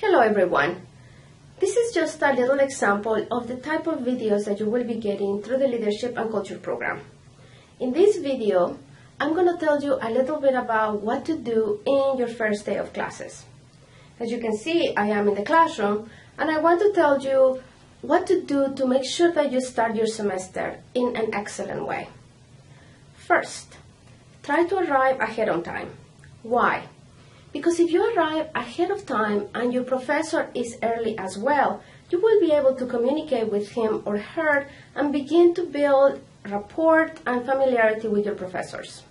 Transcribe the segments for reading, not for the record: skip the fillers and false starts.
Hello everyone. This is just a little example of the type of videos that you will be getting through the Leadership and Culture program. In this video, I'm going to tell you a little bit about what to do in your first day of classes. As you can see, I am in the classroom and I want to tell you what to do to make sure that you start your semester in an excellent way. First, try to arrive ahead on time. Why? Because if you arrive ahead of time and your professor is early as well, you will be able to communicate with him or her and begin to build rapport and familiarity with your professors.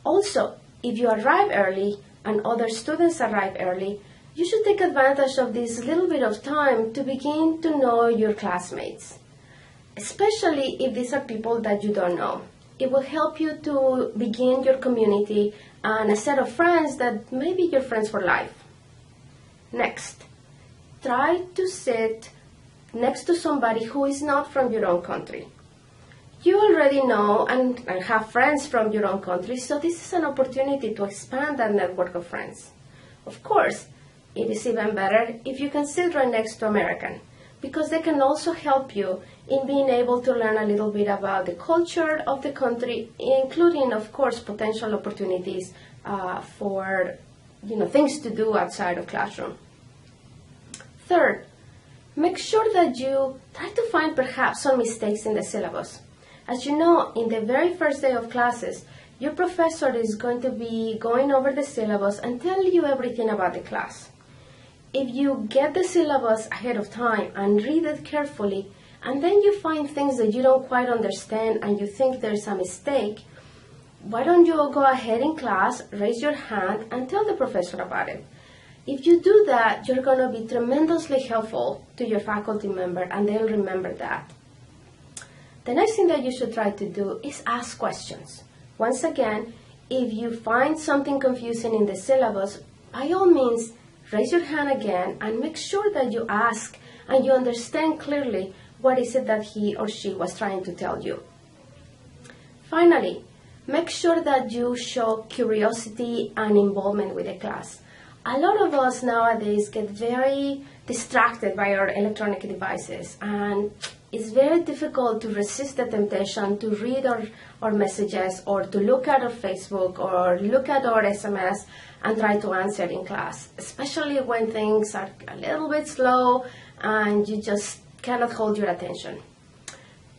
Also, if you arrive early and other students arrive early, you should take advantage of this little bit of time to begin to know your classmates, especially if these are people that you don't know. It will help you to begin your community and a set of friends that may be your friends for life. Next, try to sit next to somebody who is not from your own country. You already know and have friends from your own country, so this is an opportunity to expand that network of friends. Of course, it is even better if you can sit right next to American, because they can also help you in being able to learn a little bit about the culture of the country, including, of course, potential opportunities for things to do outside of classroom. Third, make sure that you try to find perhaps some mistakes in the syllabus. As you know, in the very first day of classes, your professor is going to be going over the syllabus and tell you everything about the class. If you get the syllabus ahead of time and read it carefully, and then you find things that you don't quite understand and you think there's a mistake, why don't you go ahead in class, raise your hand, and tell the professor about it? If you do that, you're going to be tremendously helpful to your faculty member, and they'll remember that. The next thing that you should try to do is ask questions. Once again, if you find something confusing in the syllabus, by all means, raise your hand again and make sure that you ask and you understand clearly what is it that he or she was trying to tell you. Finally, make sure that you show curiosity and involvement with the class. A lot of us nowadays get very distracted by our electronic devices, and it's very difficult to resist the temptation to read our messages or to look at our Facebook or look at our SMS and try to answer in class, especially when things are a little bit slow and you just cannot hold your attention.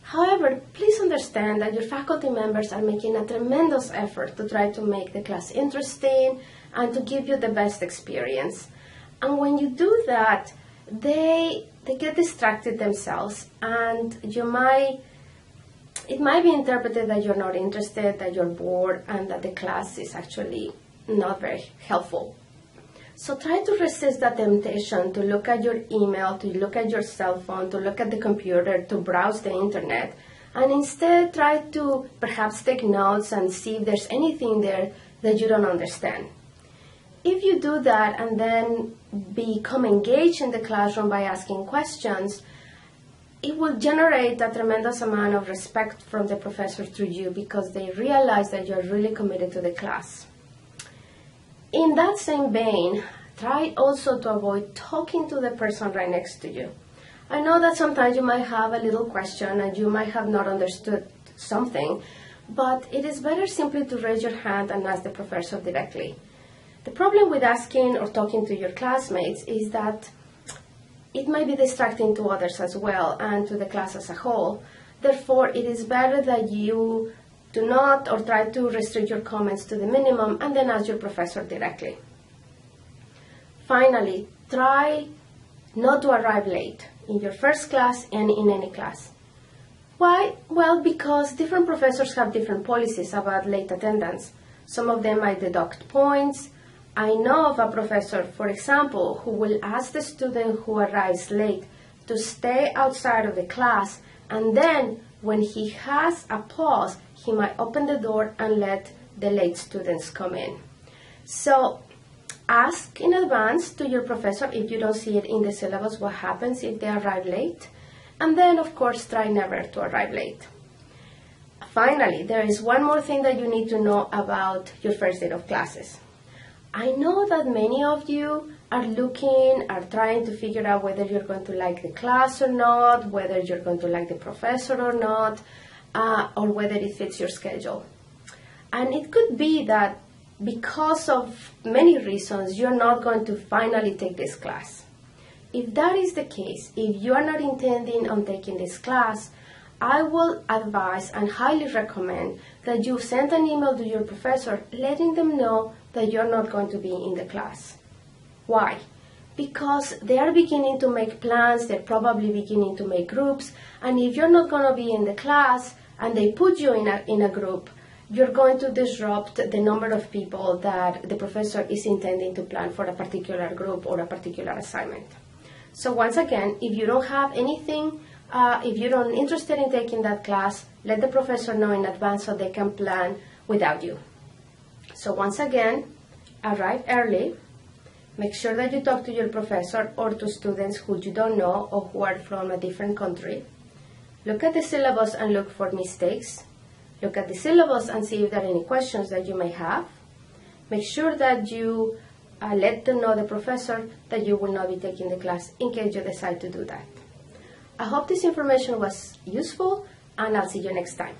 However, please understand that your faculty members are making a tremendous effort to try to make the class interesting and to give you the best experience. And when you do that, they get distracted themselves, and it might be interpreted that you're not interested, that you're bored, and that the class is actually not very helpful. So try to resist that temptation to look at your email, to look at your cell phone, to look at the computer, to browse the internet, and instead try to perhaps take notes and see if there's anything there that you don't understand. If you do that and then become engaged in the classroom by asking questions, it will generate a tremendous amount of respect from the professor through you, because they realize that you're really committed to the class. In that same vein, try also to avoid talking to the person right next to you. I know that sometimes you might have a little question and you might have not understood something, but it is better simply to raise your hand and ask the professor directly. The problem with asking or talking to your classmates is that it may be distracting to others as well and to the class as a whole. Therefore, it is better that you do not or try to restrict your comments to the minimum and then ask your professor directly. Finally, try not to arrive late in your first class and in any class. Why? Well, because different professors have different policies about late attendance. Some of them might deduct points. I know of a professor, for example, who will ask the student who arrives late to stay outside of the class, and then when he has a pause, he might open the door and let the late students come in. So ask in advance to your professor, if you don't see it in the syllabus, what happens if they arrive late. And then, of course, try never to arrive late. Finally, there is one more thing that you need to know about your first day of classes. I know that many of you are trying to figure out whether you're going to like the class or not, whether you're going to like the professor or not, or whether it fits your schedule. And it could be that because of many reasons, you're not going to finally take this class. If that is the case, if you are not intending on taking this class, I will advise and highly recommend that you send an email to your professor letting them know that you're not going to be in the class. Why? Because they are beginning to make plans, they're probably beginning to make groups, and if you're not going to be in the class and they put you in a group, you're going to disrupt the number of people that the professor is intending to plan for a particular group or a particular assignment. So once again, if you don't have anything, if you're not interested in taking that class, let the professor know in advance so they can plan without you. So once again, arrive early. Make sure that you talk to your professor or to students who you don't know or who are from a different country. Look at the syllabus and look for mistakes. Look at the syllabus and see if there are any questions that you may have. Make sure that you let them know, the professor, that you will not be taking the class in case you decide to do that. I hope this information was useful, and I'll see you next time.